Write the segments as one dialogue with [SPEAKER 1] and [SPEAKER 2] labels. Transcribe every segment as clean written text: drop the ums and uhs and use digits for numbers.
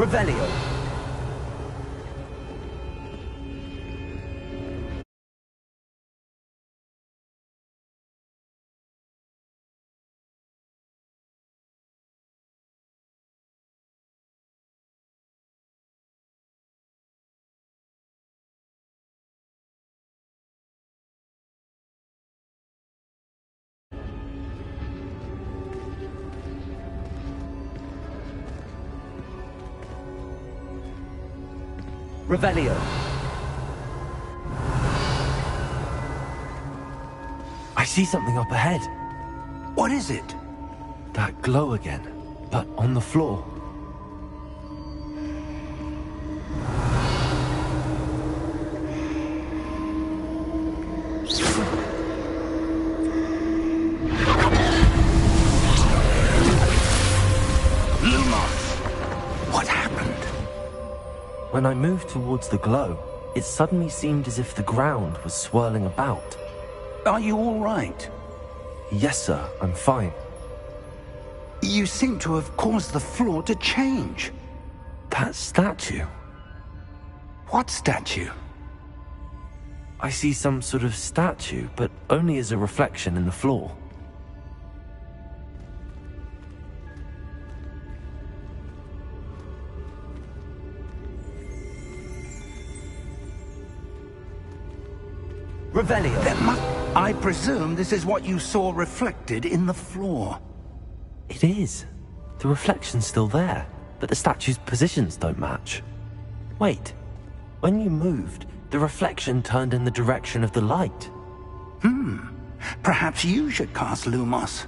[SPEAKER 1] Revelio. Revelio. I see something up ahead.
[SPEAKER 2] What is it?
[SPEAKER 1] That glow again, but on the floor. When I moved towards the glow, it suddenly seemed as if the ground was swirling about.
[SPEAKER 2] Are you all right?
[SPEAKER 1] Yes, sir, I'm fine.
[SPEAKER 2] You seem to have caused the floor to change.
[SPEAKER 1] That statue?
[SPEAKER 2] What statue?
[SPEAKER 1] I see some sort of statue, but only as a reflection in the floor. Revelio.
[SPEAKER 2] I presume this is what you saw reflected in the floor.
[SPEAKER 1] It is. The reflection's still there, but the statue's positions don't match. Wait. When you moved, the reflection turned in the direction of the light.
[SPEAKER 2] Perhaps you should cast Lumos.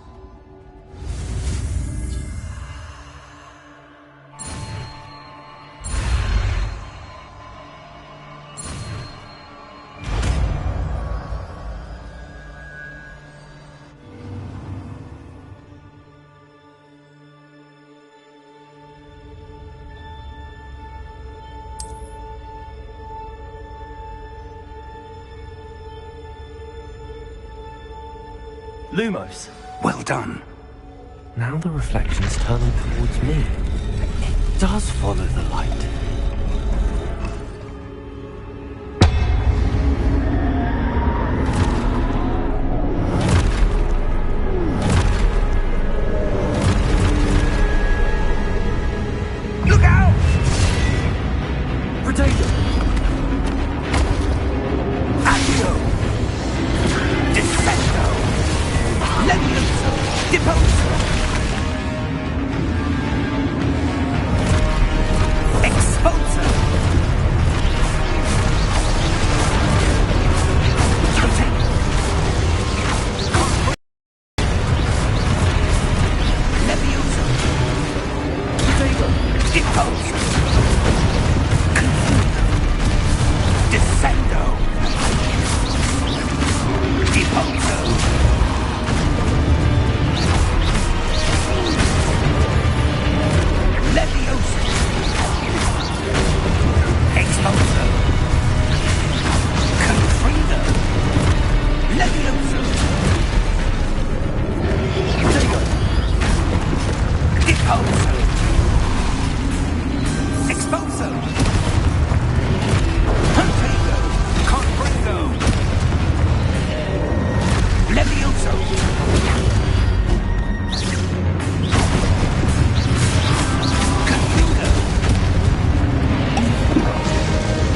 [SPEAKER 1] Lumos.
[SPEAKER 2] Well done.
[SPEAKER 1] Now the reflection is turning towards me. It does follow the light.
[SPEAKER 2] Look out!
[SPEAKER 1] Potato!
[SPEAKER 2] Accio! Descendo! Levioso! Deposo! Exposo! Protect! Levioso!
[SPEAKER 1] Potato!
[SPEAKER 2] Deposo! Confuso! Descendo! Deposo! Levioso! Exposo! Confrido! Levioso!
[SPEAKER 1] Potato!
[SPEAKER 2] Deposo! Exposo! Confrido! Confrido! Levioso! Confrido!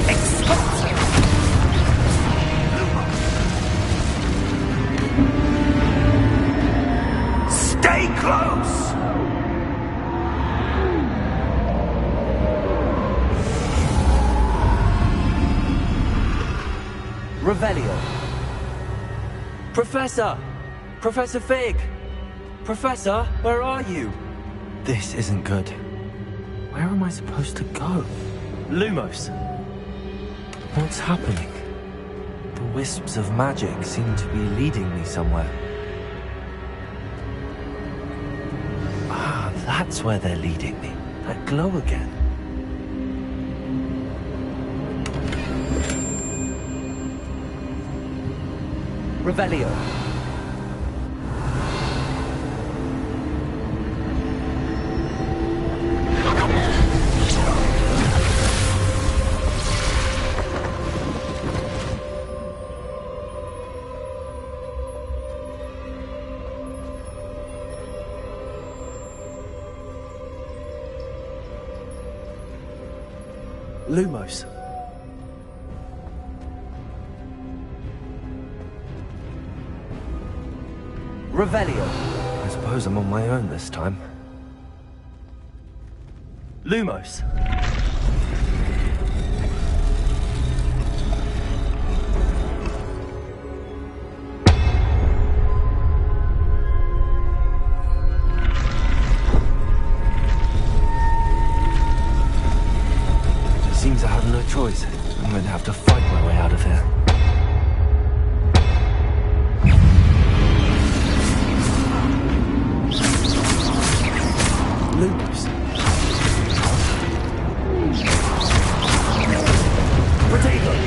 [SPEAKER 2] Exposo! Stay close!
[SPEAKER 1] Revelio. Professor! Professor Fig! Professor, where are you? This isn't good. Where am I supposed to go? Lumos! What's happening? The wisps of magic seem to be leading me somewhere. Ah, that's where they're leading me. That glow again. Revelio. Lumos. Revelio. I suppose I'm on my own this time. Lumos. Seems I have no choice. I'm going to have to fight my way out of here. Lumos. Potato!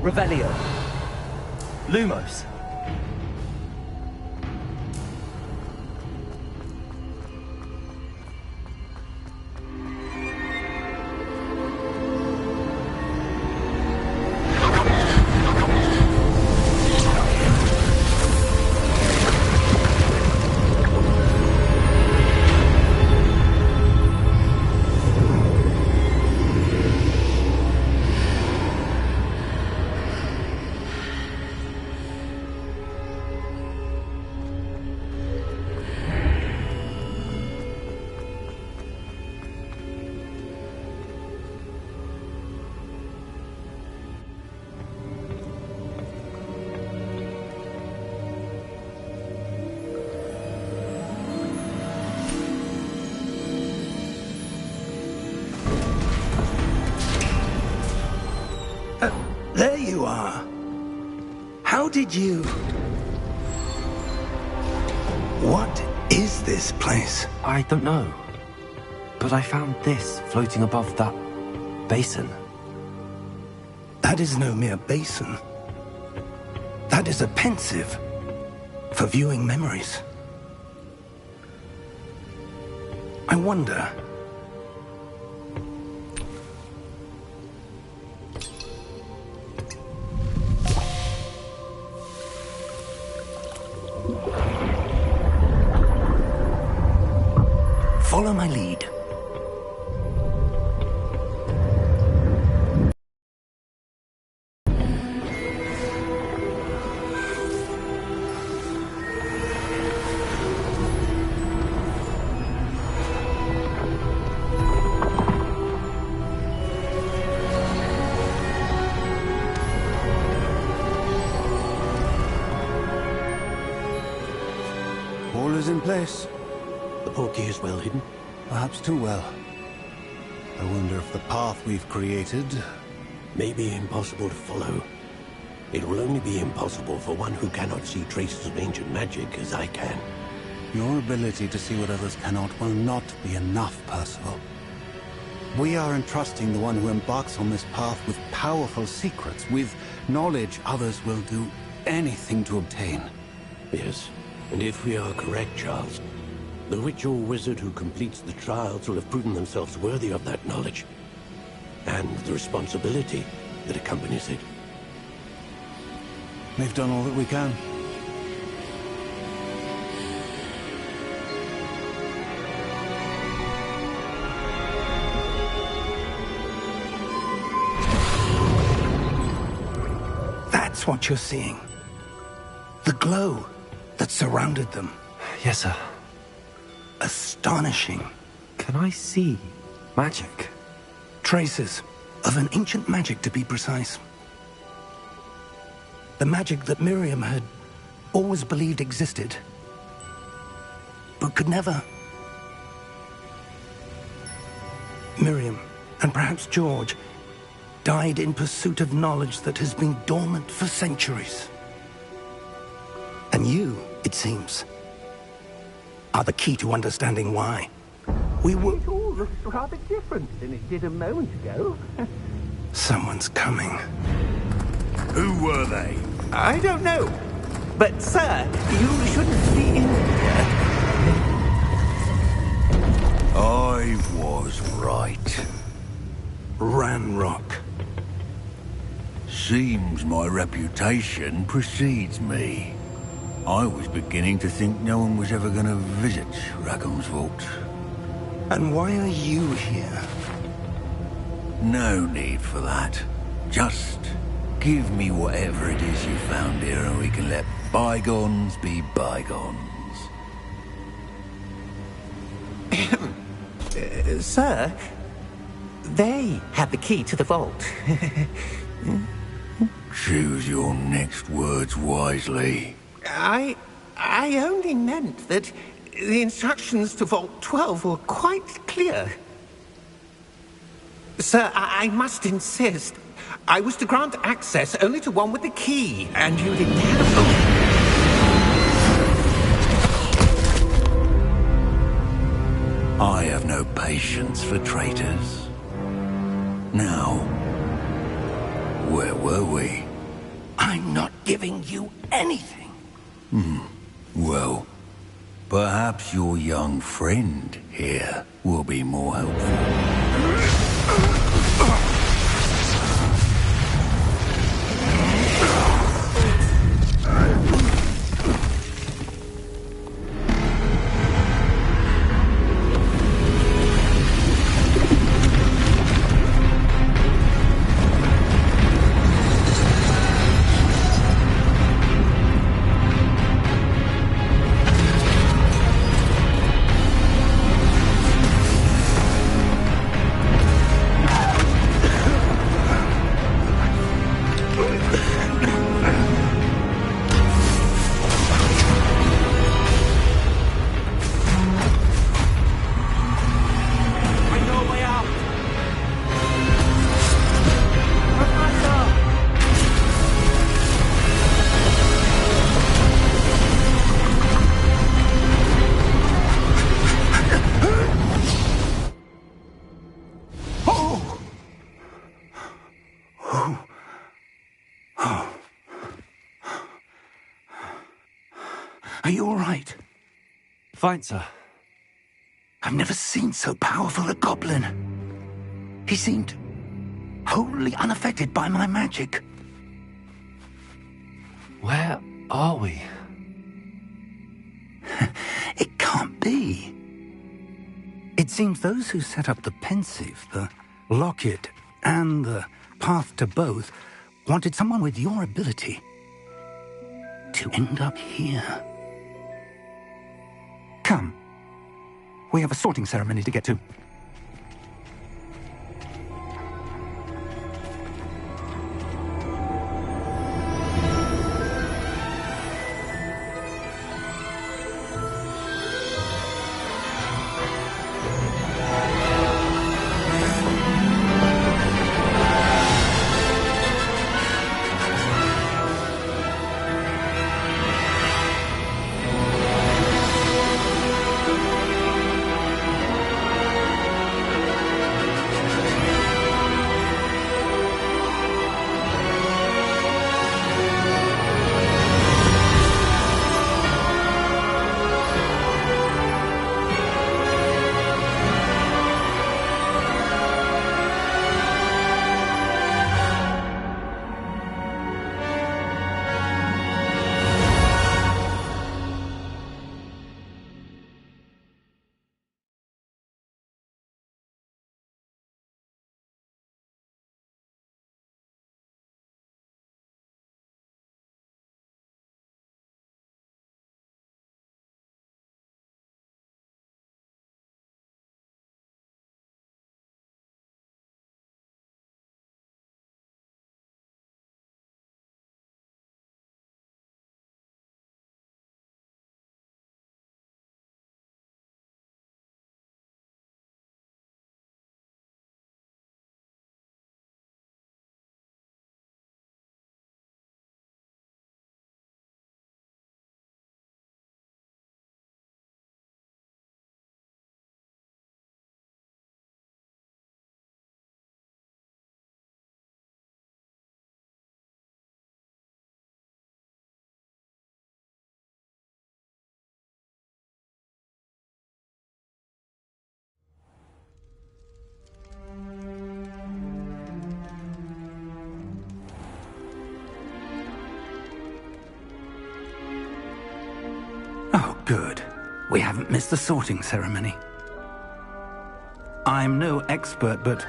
[SPEAKER 1] Revelio. Lumos.
[SPEAKER 2] There you are. How did you... What is this place?
[SPEAKER 1] I don't know. But I found this floating above that basin.
[SPEAKER 2] That is no mere basin. That is a pensive for viewing memories. I wonder... Follow my lead.
[SPEAKER 3] All is in place.
[SPEAKER 4] The portkey is well hidden.
[SPEAKER 3] Perhaps too well. I wonder if the path we've created...
[SPEAKER 4] May be impossible to follow. It will only be impossible for one who cannot see traces of ancient magic as I can.
[SPEAKER 3] Your ability to see what others cannot will not be enough, Percival. We are entrusting the one who embarks on this path with powerful secrets, with knowledge others will do anything to obtain.
[SPEAKER 4] Yes, and if we are correct, Charles, the witch or wizard who completes the trials will have proven themselves worthy of that knowledge, and the responsibility that accompanies it.
[SPEAKER 3] We've done all that we can.
[SPEAKER 2] That's what you're seeing. The glow that surrounded them.
[SPEAKER 1] Yes, sir.
[SPEAKER 2] Astonishing.
[SPEAKER 1] Can I see magic?
[SPEAKER 2] Traces of an ancient magic, to be precise. The magic that Miriam had always believed existed, but could never. Miriam, and perhaps George, died in pursuit of knowledge that has been dormant for centuries. And you, it seems, are the key to understanding why. We were...
[SPEAKER 5] It all looks rather different than it did a moment ago.
[SPEAKER 2] Someone's coming.
[SPEAKER 6] Who were they?
[SPEAKER 5] I don't know. But, sir, you shouldn't be in here.
[SPEAKER 6] I was right.
[SPEAKER 2] Ranrock.
[SPEAKER 6] Seems my reputation precedes me. I was beginning to think no one was ever going to visit Rackham's vault.
[SPEAKER 2] And why are you here?
[SPEAKER 6] No need for that. Just give me whatever it is you found here and we can let bygones be bygones.
[SPEAKER 5] Sir, they had the key to the vault.
[SPEAKER 6] Choose your next words wisely.
[SPEAKER 5] I only meant that the instructions to Vault 12 were quite clear. Sir, I must insist. I was to grant access only to one with the key, and you didn't have
[SPEAKER 6] I have no patience for traitors. Now, where were we?
[SPEAKER 2] I'm not giving you anything.
[SPEAKER 6] Well, perhaps your young friend here will be more helpful.
[SPEAKER 2] Are you all right?
[SPEAKER 1] Fine, sir.
[SPEAKER 2] I've never seen so powerful a goblin. He seemed wholly unaffected by my magic.
[SPEAKER 1] Where are we?
[SPEAKER 2] It can't be. It seems those who set up the pensive, the locket, and the path to both wanted someone with your ability to end up here. Come. We have a sorting ceremony to get to. We haven't missed the sorting ceremony. I'm no expert, but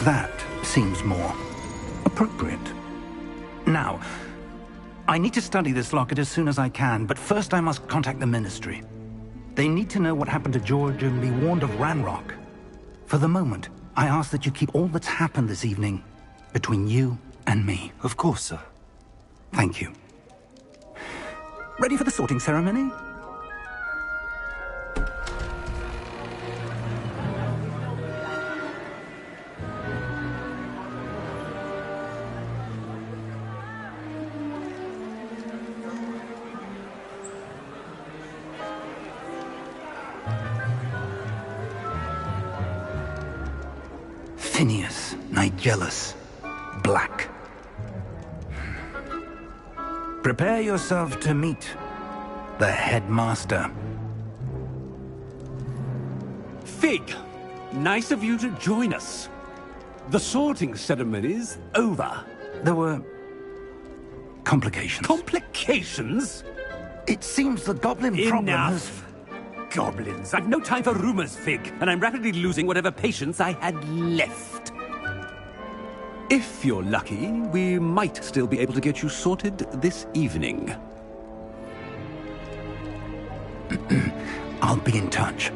[SPEAKER 2] that seems more appropriate. Now, I need to study this locket as soon as I can, but first I must contact the Ministry. They need to know what happened to George and be warned of Ranrock. For the moment, I ask that you keep all that's happened this evening between you and me.
[SPEAKER 1] Of course, sir.
[SPEAKER 2] Thank you. Ready for the sorting ceremony? Phineas, Nigellus, Black. Prepare yourself to meet the headmaster.
[SPEAKER 7] Fig, nice of you to join us. The sorting ceremony's over.
[SPEAKER 2] There were complications.
[SPEAKER 7] Complications?
[SPEAKER 2] It seems the goblin problem has...
[SPEAKER 7] Enough! Goblins. I've no time for rumors, Fig, and I'm rapidly losing whatever patience I had left. If you're lucky, we might still be able to get you sorted this evening.
[SPEAKER 2] I'll be in touch.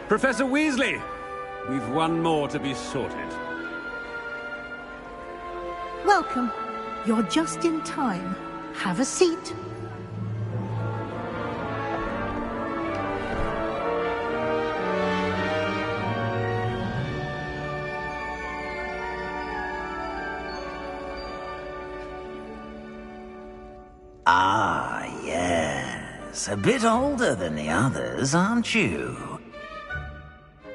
[SPEAKER 7] Professor Weasley, we've one more to be sorted.
[SPEAKER 8] Welcome. You're just in time. Have a seat.
[SPEAKER 9] Ah, yes. A bit older than the others, aren't you?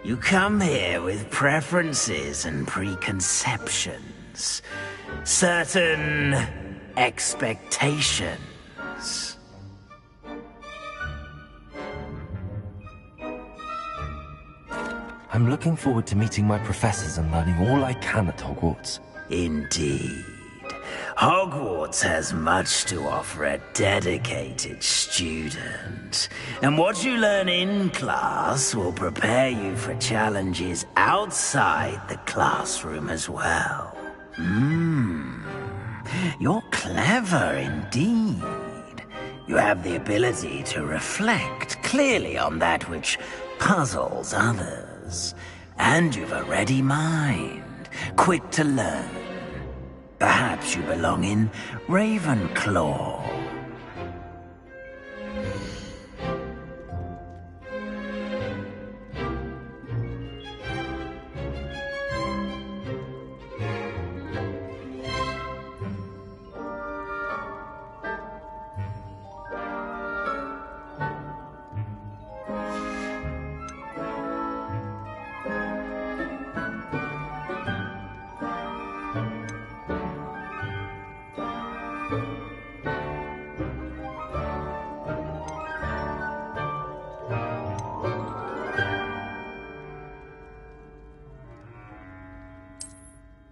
[SPEAKER 9] You come here with preferences and preconceptions. Certain expectations.
[SPEAKER 1] I'm looking forward to meeting my professors and learning all I can at Hogwarts.
[SPEAKER 9] Indeed. Hogwarts has much to offer a dedicated student. And what you learn in class will prepare you for challenges outside the classroom as well. You're clever indeed. You have the ability to reflect clearly on that which puzzles others. And you've a ready mind, quick to learn. Perhaps you belong in Ravenclaw.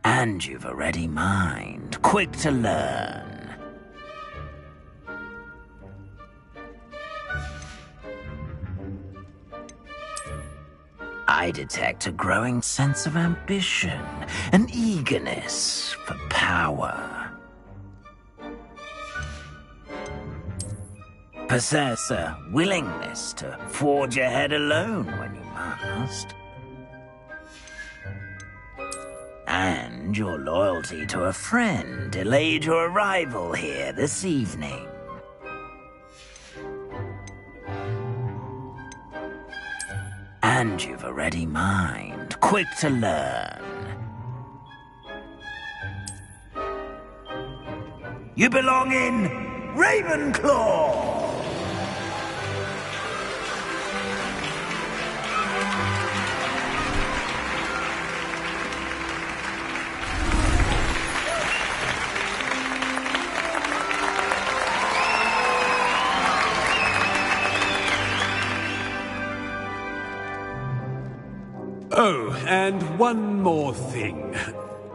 [SPEAKER 9] And you've a ready mind, quick to learn. I detect a growing sense of ambition, an eagerness for power. Possess a willingness to forge ahead alone when you must. And your loyalty to a friend delayed your arrival here this evening. And you've a ready mind, quick to learn. You belong in Ravenclaw!
[SPEAKER 7] Oh, and one more thing.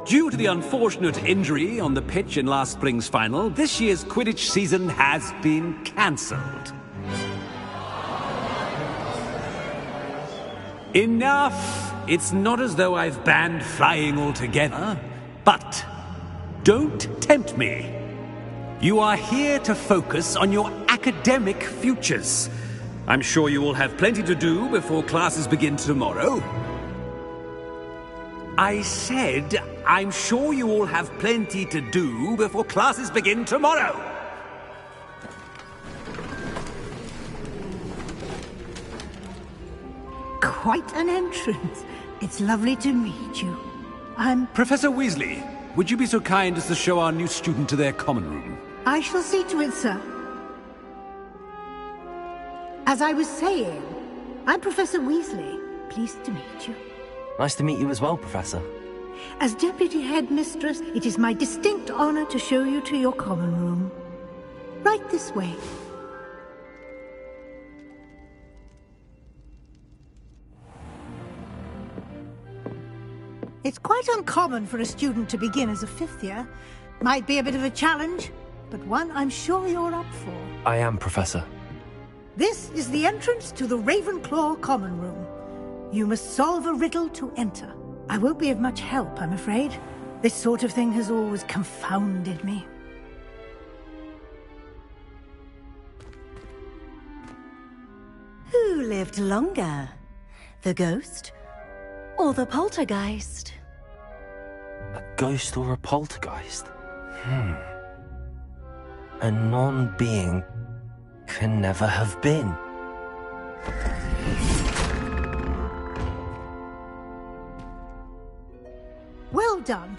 [SPEAKER 7] Due to the unfortunate injury on the pitch in last spring's final, this year's Quidditch season has been cancelled. Enough! It's not as though I've banned flying altogether, but don't tempt me. You are here to focus on your academic futures. I'm sure you will have plenty to do before classes begin tomorrow. I said, I'm sure you all have plenty to do before classes begin tomorrow.
[SPEAKER 8] Quite an entrance. It's lovely to meet you. I'm...
[SPEAKER 7] Professor Weasley, would you be so kind as to show our new student to their common room?
[SPEAKER 8] I shall see to it, sir. As I was saying, I'm Professor Weasley. Pleased to meet you.
[SPEAKER 1] Nice to meet you as well, Professor.
[SPEAKER 8] As Deputy Headmistress, it is my distinct honor to show you to your common room. Right this way. It's quite uncommon for a student to begin as a fifth year. Might be a bit of a challenge, but one I'm sure you're up for.
[SPEAKER 1] I am, Professor.
[SPEAKER 8] This is the entrance to the Ravenclaw common room. You must solve a riddle to enter. I won't be of much help, I'm afraid. This sort of thing has always confounded me.
[SPEAKER 10] Who lived longer? The ghost or the poltergeist?
[SPEAKER 1] A ghost or a poltergeist? A non-being can never have been.
[SPEAKER 8] Well done.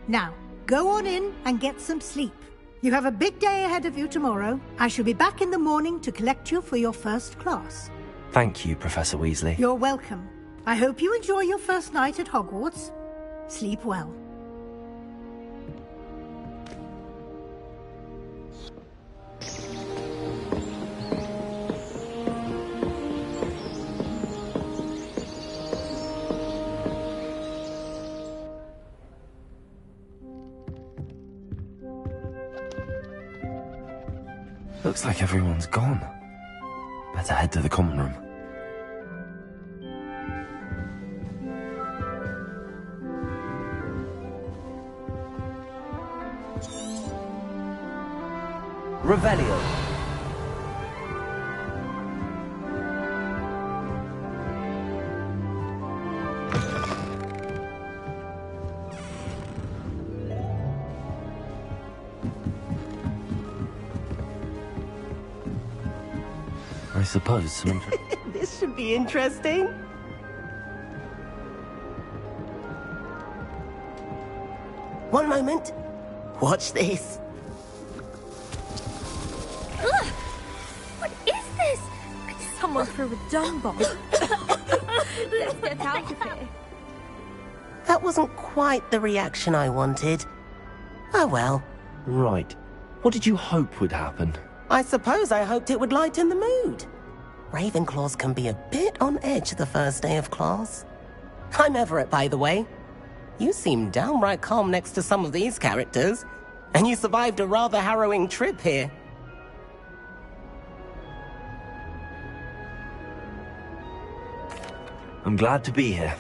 [SPEAKER 8] Now, go on in and get some sleep. You have a big day ahead of you tomorrow. I shall be back in the morning to collect you for your first class.
[SPEAKER 1] Thank you, Professor Weasley.
[SPEAKER 8] You're welcome. I hope you enjoy your first night at Hogwarts. Sleep well.
[SPEAKER 1] Looks like everyone's gone. Better head to the common room. Revelio. I suppose some
[SPEAKER 11] This should be interesting. One moment. Watch this.
[SPEAKER 10] Ugh! What is this? Someone threw a dung bomb. Let's get out of here.
[SPEAKER 11] That wasn't quite the reaction I wanted. Oh well.
[SPEAKER 1] Right. What did you hope would happen?
[SPEAKER 11] I suppose I hoped it would lighten the mood. Ravenclaws can be a bit on edge the first day of class. I'm Everett, by the way. You seem downright calm next to some of these characters, and you survived a rather harrowing trip here.
[SPEAKER 1] I'm glad to be here.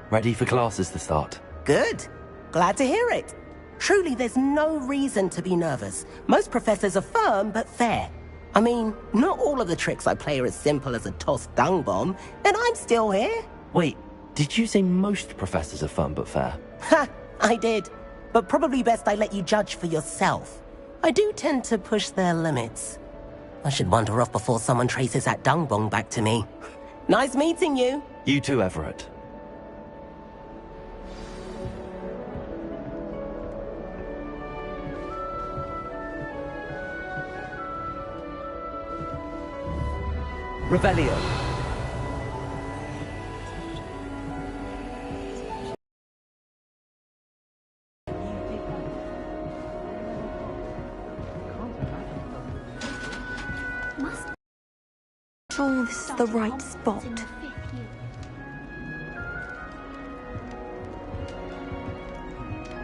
[SPEAKER 1] Ready for classes to start.
[SPEAKER 11] Good. Glad to hear it. Truly, there's no reason to be nervous. Most professors are firm but fair. I mean, not all of the tricks I play are as simple as a tossed dung bomb, and I'm still here.
[SPEAKER 1] Wait, did you say most professors are fun but fair?
[SPEAKER 11] Ha! I did. But probably best I let you judge for yourself. I do tend to push their limits. I should wander off before someone traces that dung bomb back to me. Nice meeting you.
[SPEAKER 1] You too, Everett. Revelio.
[SPEAKER 10] Sure this is the right spot.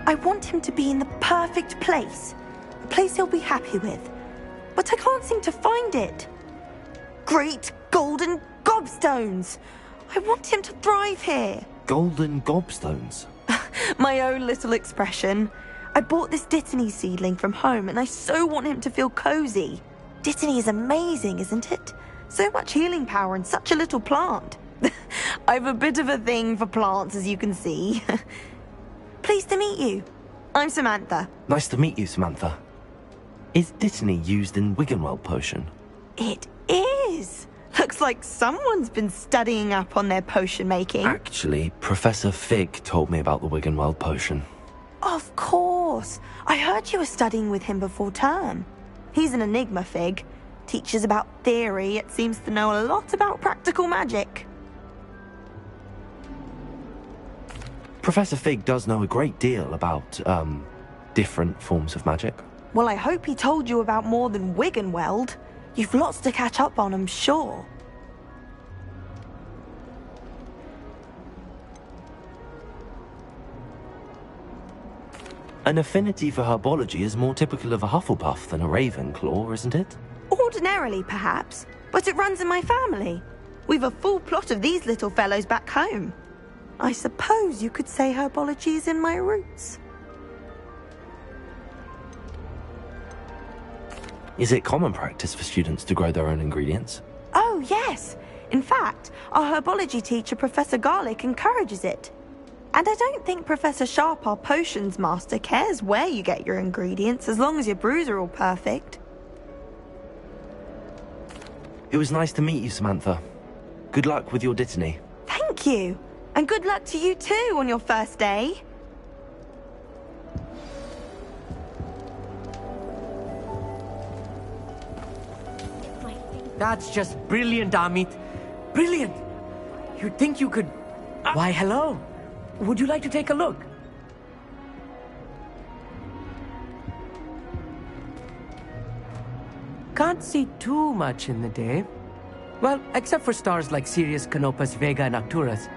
[SPEAKER 12] I want him to be in the perfect place. A place he'll be happy with. But I can't seem to find it. Great golden gobstones! I want him to thrive here.
[SPEAKER 1] Golden gobstones?
[SPEAKER 12] My own little expression. I bought this Dittany seedling from home and I so want him to feel cozy. Dittany is amazing, isn't it? So much healing power in such a little plant. I've a bit of a thing for plants, as you can see. Pleased to meet you. I'm Samantha.
[SPEAKER 1] Nice to meet you, Samantha. Is Dittany used in Wiggenweld potion?
[SPEAKER 12] It is. Looks like someone's been studying up on their potion making.
[SPEAKER 1] Actually, Professor Fig told me about the Wiggenweld potion.
[SPEAKER 12] Of course. I heard you were studying with him before term. He's an enigma, Fig. Teaches about theory, yet seems to know a lot about practical magic.
[SPEAKER 1] Professor Fig does know a great deal about, different forms of magic.
[SPEAKER 12] Well, I hope he told you about more than Wiggenweld. You've lots to catch up on, I'm sure.
[SPEAKER 1] An affinity for herbology is more typical of a Hufflepuff than a Ravenclaw, isn't it?
[SPEAKER 12] Ordinarily, perhaps, but it runs in my family. We've a full plot of these little fellows back home. I suppose you could say herbology is in my roots.
[SPEAKER 1] Is it common practice for students to grow their own ingredients?
[SPEAKER 12] Oh, yes. In fact, our herbology teacher, Professor Garlick, encourages it. And I don't think Professor Sharp, our potions master, cares where you get your ingredients, as long as your brews are all perfect.
[SPEAKER 1] It was nice to meet you, Samantha. Good luck with your Dittany.
[SPEAKER 12] Thank you. And good luck to you too on your first day.
[SPEAKER 13] That's just brilliant, Amit. Brilliant! You'd think you could... Why, hello. Would you like to take a look? Can't see too much in the day. Well, except for stars like Sirius, Canopus, Vega, and Arcturus.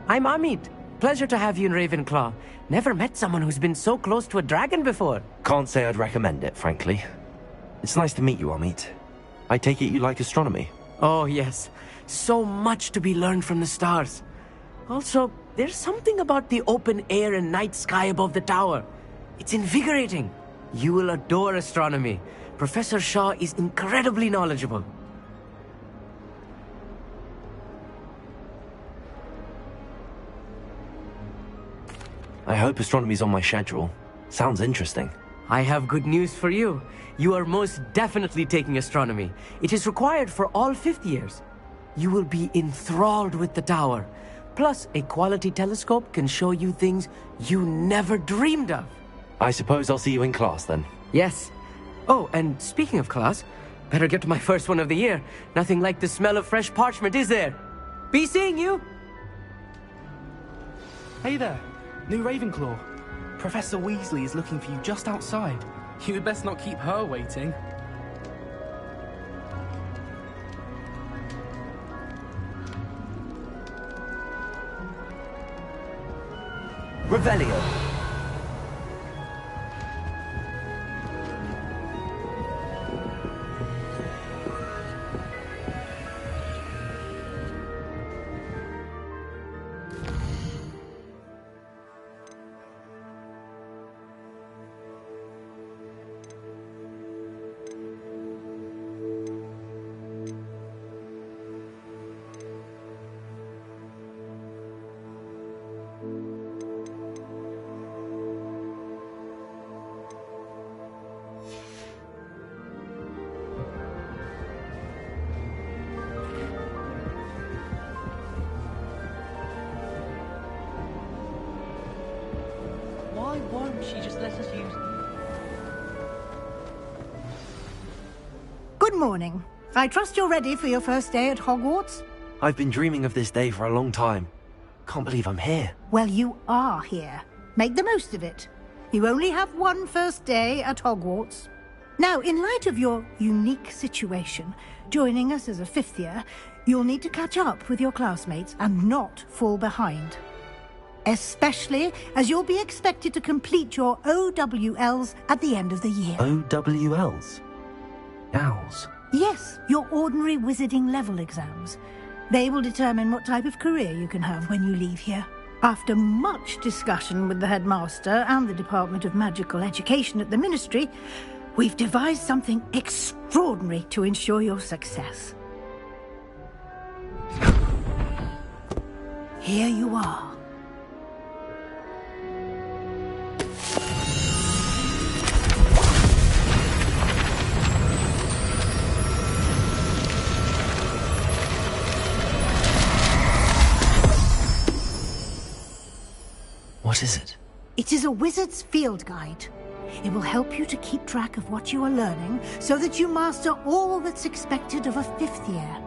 [SPEAKER 13] I'm Amit. Pleasure to have you in Ravenclaw. Never met someone who's been so close to a dragon before.
[SPEAKER 1] Can't say I'd recommend it, frankly. It's nice to meet you, Amit. I take it you like astronomy?
[SPEAKER 13] Oh, yes. So much to be learned from the stars. Also, there's something about the open air and night sky above the tower. It's invigorating. You will adore astronomy. Professor Shaw is incredibly knowledgeable.
[SPEAKER 1] I hope astronomy's on my schedule. Sounds interesting.
[SPEAKER 13] I have good news for you. You are most definitely taking astronomy. It is required for all 5th years. You will be enthralled with the tower. Plus, a quality telescope can show you things you never dreamed of.
[SPEAKER 1] I suppose I'll see you in class then.
[SPEAKER 13] Yes. Oh, and speaking of class, better get to my first one of the year. Nothing like the smell of fresh parchment, is there? Be seeing you!
[SPEAKER 14] Hey there, new Ravenclaw. Professor Weasley is looking for you just outside. You had best not keep her waiting.
[SPEAKER 1] Revelio.
[SPEAKER 15] Why won't she just let us use...
[SPEAKER 8] Good morning. I trust you're ready for your first day at Hogwarts?
[SPEAKER 1] I've been dreaming of this day for a long time. Can't believe I'm here.
[SPEAKER 8] Well, you are here. Make the most of it. You only have one first day at Hogwarts. Now, in light of your unique situation, joining us as a 5th year, you'll need to catch up with your classmates and not fall behind. especially as you'll be expected to complete your OWLs at the end of the year.
[SPEAKER 1] OWLs? Owls?
[SPEAKER 8] Yes, your ordinary wizarding level exams. They will determine what type of career you can have when you leave here. After much discussion with the headmaster and the Department of Magical Education at the Ministry, we've devised something extraordinary to ensure your success. Here you are.
[SPEAKER 1] What is it?
[SPEAKER 8] It is a wizard's field guide. It will help you to keep track of what you are learning so that you master all that's expected of a 5th year.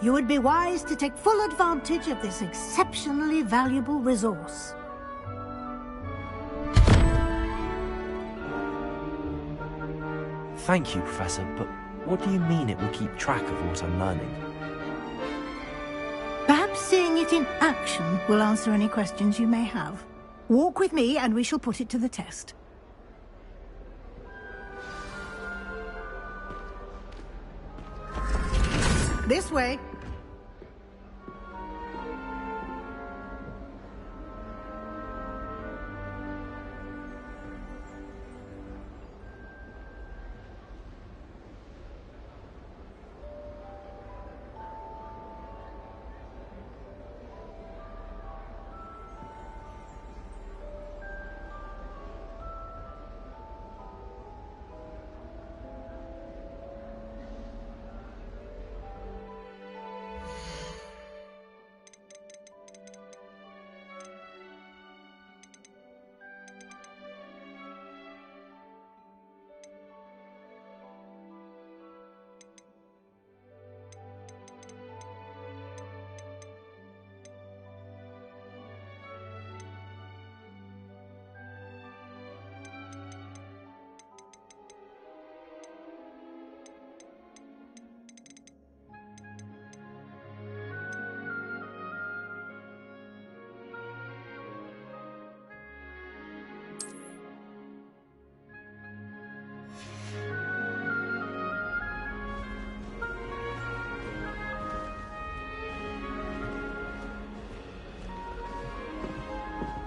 [SPEAKER 8] You would be wise to take full advantage of this exceptionally valuable resource.
[SPEAKER 1] Thank you, Professor, but what do you mean it will keep track of what I'm learning?
[SPEAKER 8] Perhaps seeing it in action will answer any questions you may have. Walk with me and we shall put it to the test. This way.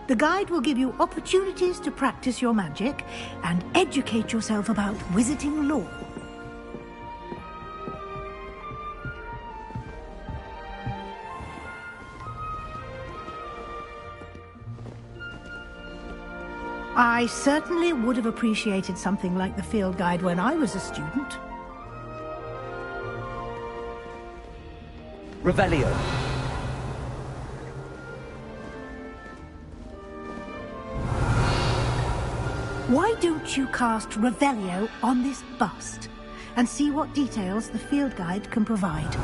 [SPEAKER 8] The guide will give you opportunities to practice your magic and educate yourself about wizarding lore. I certainly would have appreciated something like the field guide when I was a student.
[SPEAKER 1] Revelio.
[SPEAKER 8] Why don't you cast Revelio on this bust and see what details the field guide can provide?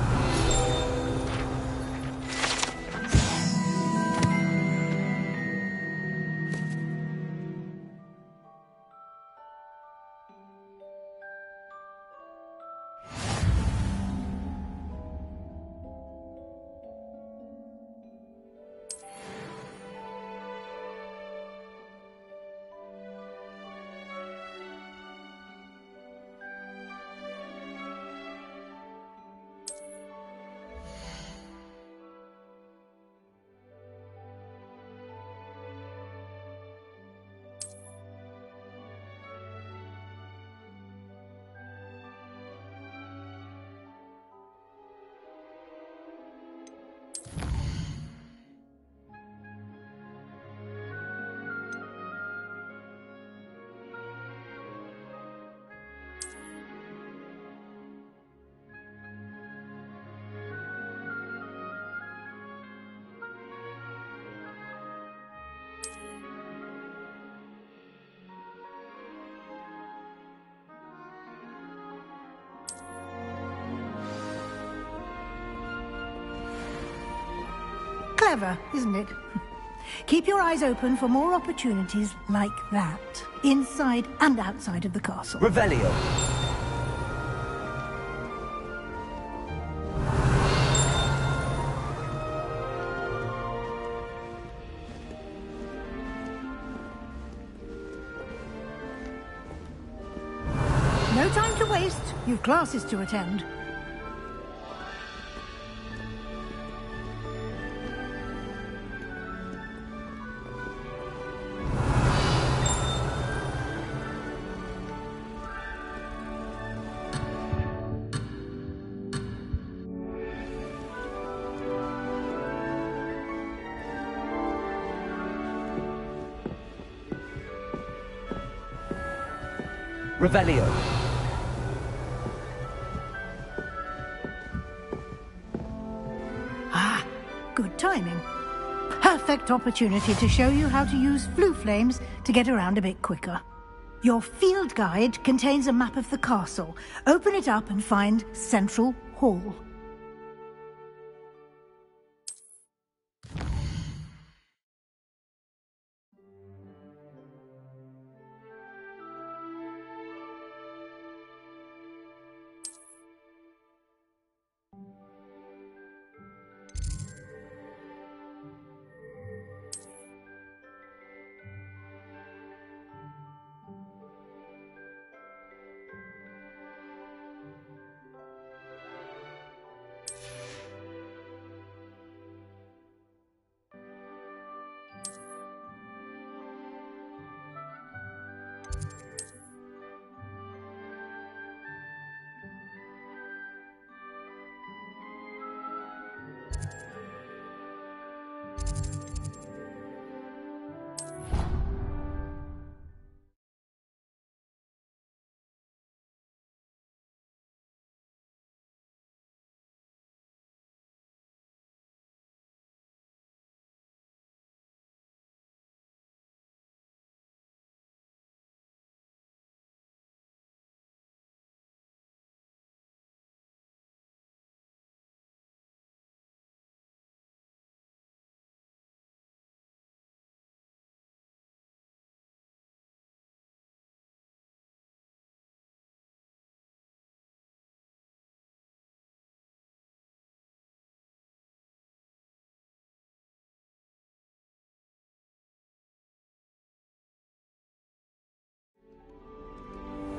[SPEAKER 8] Clever, isn't it? Keep your eyes open for more opportunities like that, inside and outside of the castle.
[SPEAKER 1] Revelio.
[SPEAKER 8] waste. You've classes to attend.
[SPEAKER 1] Revelio.
[SPEAKER 8] Ah, good timing. Perfect opportunity to show you how to use flue flames to get around a bit quicker. Your field guide contains a map of the castle. Open it up and find Central Hall.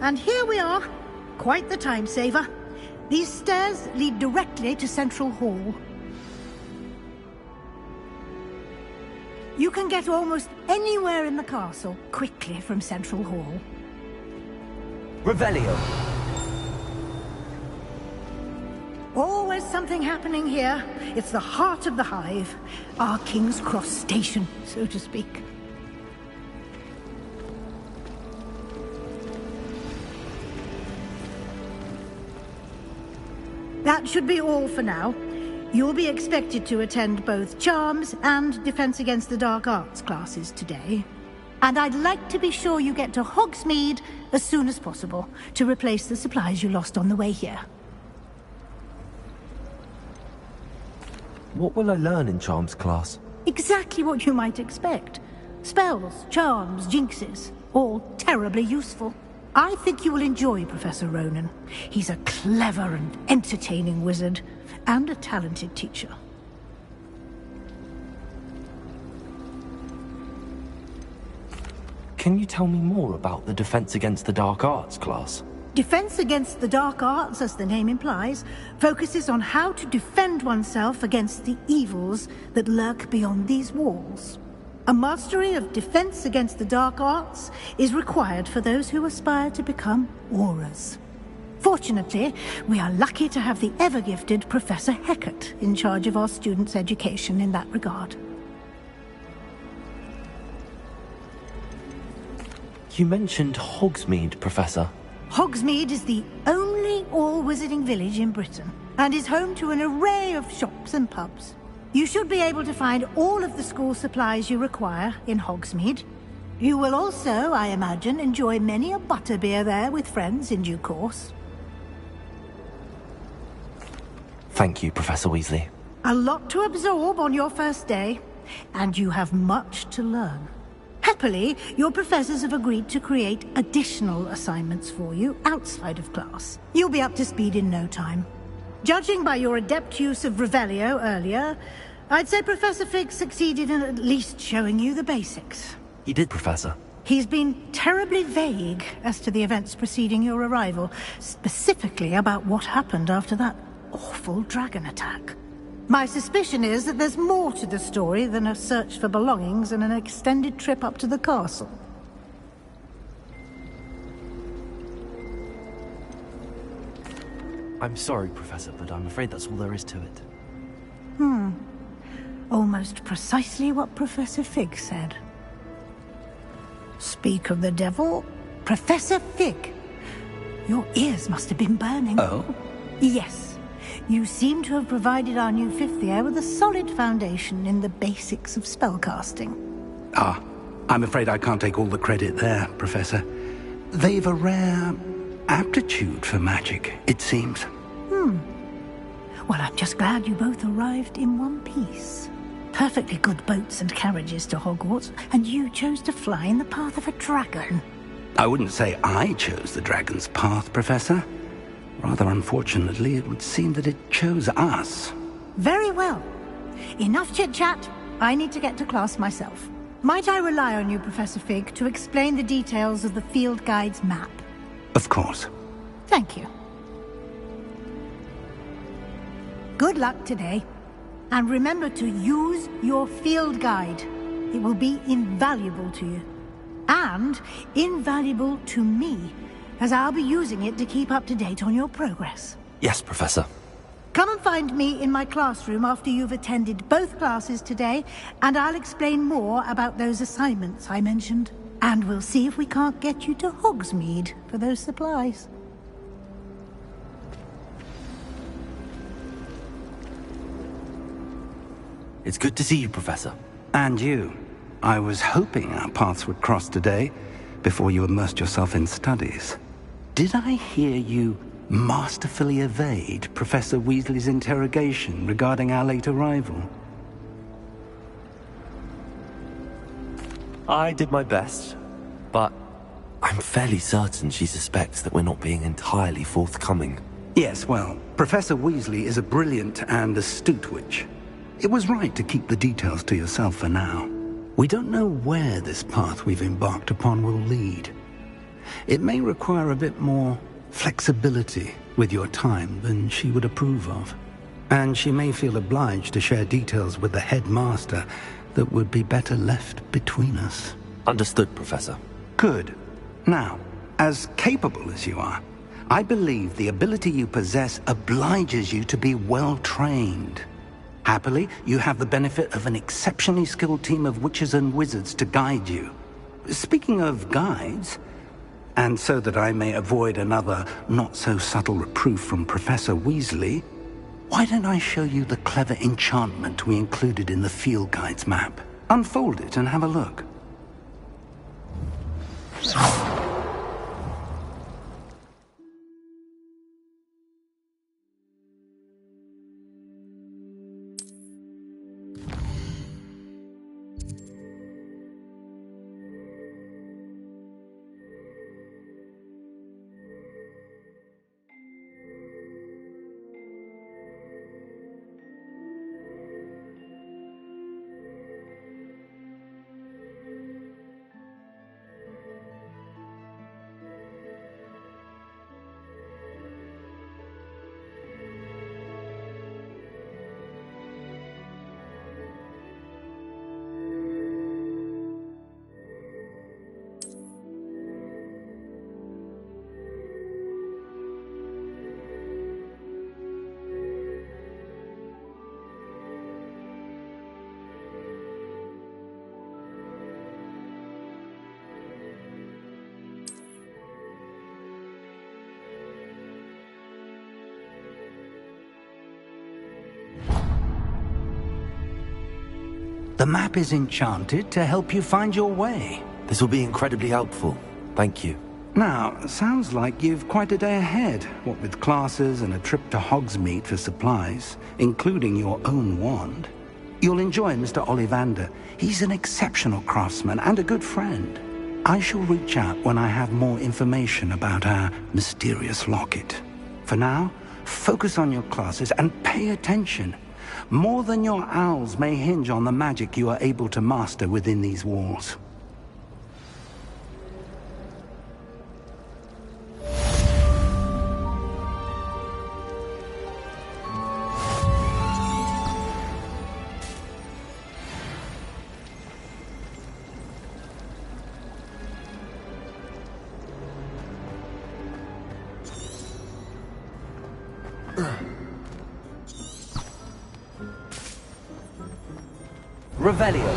[SPEAKER 8] And here we are. Quite the time saver. These stairs lead directly to Central Hall. You can get almost anywhere in the castle quickly from Central Hall.
[SPEAKER 1] Revelio.
[SPEAKER 8] Always something happening here. It's the heart of the hive. Our King's Cross station, so to speak. That should be all for now. You'll be expected to attend both Charms and Defense Against the Dark Arts classes today. And I'd like to be sure you get to Hogsmeade as soon as possible to replace the supplies you lost on the way here.
[SPEAKER 1] What will I learn in Charms class?
[SPEAKER 8] Exactly what you might expect. Spells, charms, jinxes, all terribly useful. I think you will enjoy Professor Ronan. He's a clever and entertaining wizard, and a talented teacher.
[SPEAKER 1] Can you tell me more about the Defense Against the Dark Arts class?
[SPEAKER 8] Defense Against the Dark Arts, as the name implies, focuses on how to defend oneself against the evils that lurk beyond these walls. A mastery of Defense Against the Dark Arts is required for those who aspire to become Aurors. Fortunately, we are lucky to have the ever-gifted Professor Hecat in charge of our students' education in that regard.
[SPEAKER 1] You mentioned Hogsmeade, Professor.
[SPEAKER 8] Hogsmeade is the only all-wizarding village in Britain, and is home to an array of shops and pubs. You should be able to find all of the school supplies you require in Hogsmeade. You will also, I imagine, enjoy many a butterbeer there with friends in due course.
[SPEAKER 1] Thank you, Professor Weasley.
[SPEAKER 8] A lot to absorb on your first day, and you have much to learn. Happily, your professors have agreed to create additional assignments for you outside of class. You'll be up to speed in no time. Judging by your adept use of Revelio earlier, I'd say Professor Fig succeeded in at least showing you the basics.
[SPEAKER 1] He did, Professor.
[SPEAKER 8] He's been terribly vague as to the events preceding your arrival, specifically about what happened after that awful dragon attack. My suspicion is that there's more to the story than a search for belongings and an extended trip up to the castle.
[SPEAKER 1] I'm sorry, Professor, but I'm afraid that's all there is to it.
[SPEAKER 8] Almost precisely what Professor Fig said. Speak of the devil, Professor Fig. Your ears must have been burning.
[SPEAKER 2] Oh?
[SPEAKER 8] Yes. You seem to have provided our new fifth year with a solid foundation in the basics of spellcasting.
[SPEAKER 2] Ah, I'm afraid I can't take all the credit there, Professor. They've a rare aptitude for magic, it seems.
[SPEAKER 8] Well, I'm just glad you both arrived in one piece. Perfectly good boats and carriages to Hogwarts, and you chose to fly in the path of a dragon.
[SPEAKER 2] I wouldn't say I chose the dragon's path, Professor. Rather unfortunately, it would seem that it chose us.
[SPEAKER 8] Very well. Enough chit-chat. I need to get to class myself. Might I rely on you, Professor Fig, to explain the details of the field guide's map?
[SPEAKER 2] Of course.
[SPEAKER 8] Thank you. Good luck today. And remember to use your field guide. It will be invaluable to you. And invaluable to me, as I'll be using it to keep up to date on your progress.
[SPEAKER 1] Yes, Professor.
[SPEAKER 8] Come and find me in my classroom after you've attended both classes today, and I'll explain more about those assignments I mentioned. And we'll see if we can't get you to Hogsmeade for those supplies.
[SPEAKER 1] It's good to see you, Professor.
[SPEAKER 2] And you. I was hoping our paths would cross today, before you immersed yourself in studies. Did I hear you masterfully evade Professor Weasley's interrogation regarding our late arrival?
[SPEAKER 1] I did my best, but I'm fairly certain she suspects that we're not being entirely forthcoming.
[SPEAKER 2] Yes, well, Professor Weasley is a brilliant and astute witch. It was right to keep the details to yourself for now. We don't know where this path we've embarked upon will lead. It may require a bit more flexibility with your time than she would approve of. And she may feel obliged to share details with the headmaster that would be better left between us.
[SPEAKER 1] Understood, Professor.
[SPEAKER 2] Good. Now, as capable as you are, I believe the ability you possess obliges you to be well trained. Happily, you have the benefit of an exceptionally skilled team of witches and wizards to guide you. Speaking of guides, and so that I may avoid another not-so-subtle reproof from Professor Weasley, why don't I show you the clever enchantment we included in the field guide's map? Unfold it and have a look. The map is enchanted to help you find your way.
[SPEAKER 1] This will be incredibly helpful. Thank you.
[SPEAKER 2] Now, sounds like you've quite a day ahead, what with classes and a trip to Hogsmeade for supplies, including your own wand. You'll enjoy Mr. Ollivander. He's an exceptional craftsman and a good friend. I shall reach out when I have more information about our mysterious locket. For now, focus on your classes and pay attention. More than your owls may hinge on the magic you are able to master within these walls.
[SPEAKER 1] Revelio.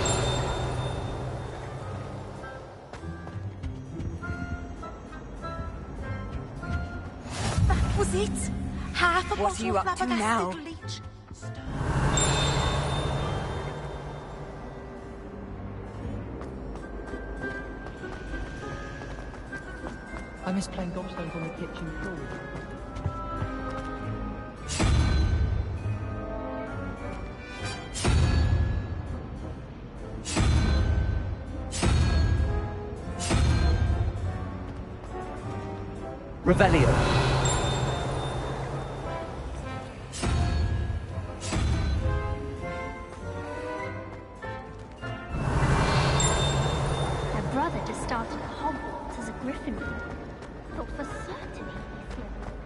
[SPEAKER 10] That was it. Half a
[SPEAKER 16] What are you up to now?
[SPEAKER 10] flabbergasted leech.
[SPEAKER 15] I miss playing gobstones on the kitchen floor.
[SPEAKER 1] Revelio.
[SPEAKER 10] My brother just started at Hogwarts as a Gryffindor. Thought for certain he'd be Slytherin.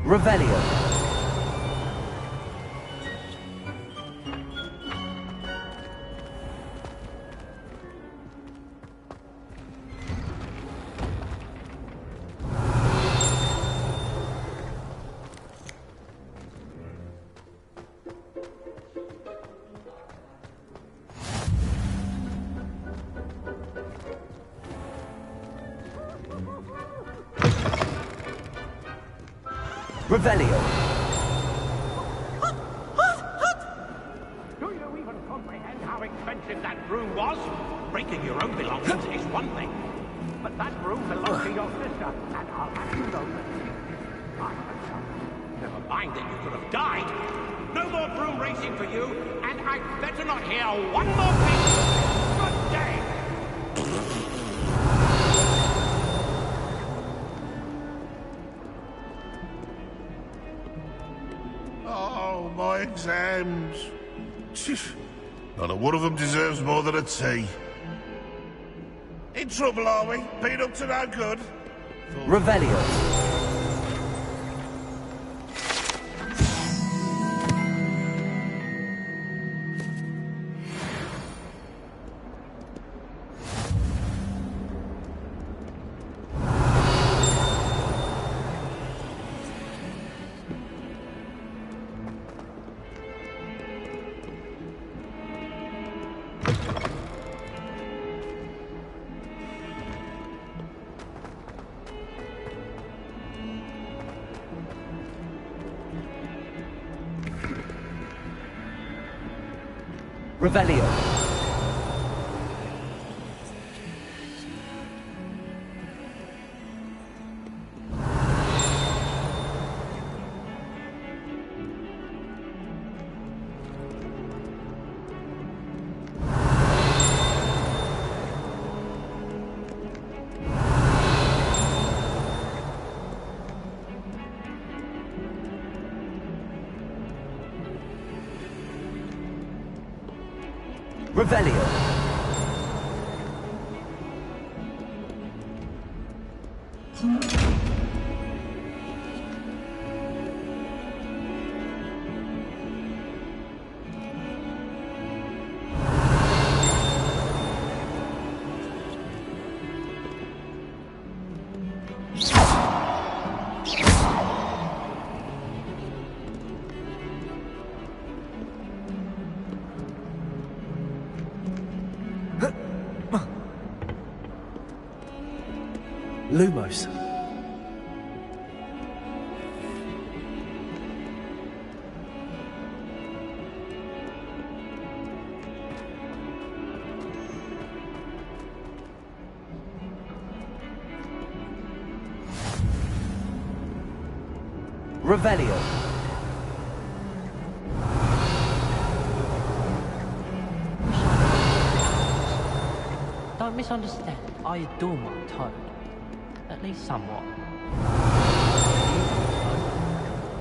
[SPEAKER 1] Revelio. Revelio.
[SPEAKER 17] Do you even comprehend how expensive that broom was? Breaking your own belongings is one thing, but that broom belonged to your sister, and I'll have you know that I have done. Never mind that you could have died. No more broom racing for you, and I'd better not hear one more thing. Good day.
[SPEAKER 18] Oh, my exams. Not a one of them deserves more than a tea. In trouble, are we? Been up to no good?
[SPEAKER 1] Revelio. Revelio. Revelio. Lumos. Revelio.
[SPEAKER 15] Don't misunderstand. I adore my toad. At least somewhat.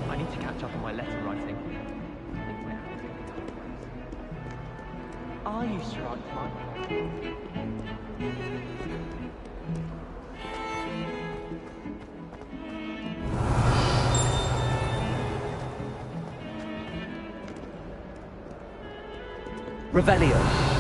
[SPEAKER 15] I need to catch up on my letter writing. I used to write mine.
[SPEAKER 1] Revelio.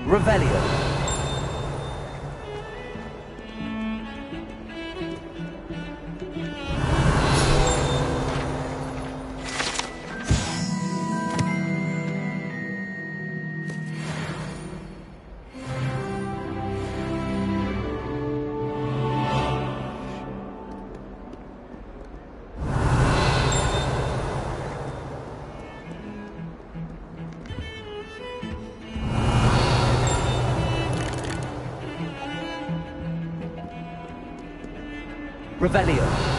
[SPEAKER 1] Revelio. Revelio.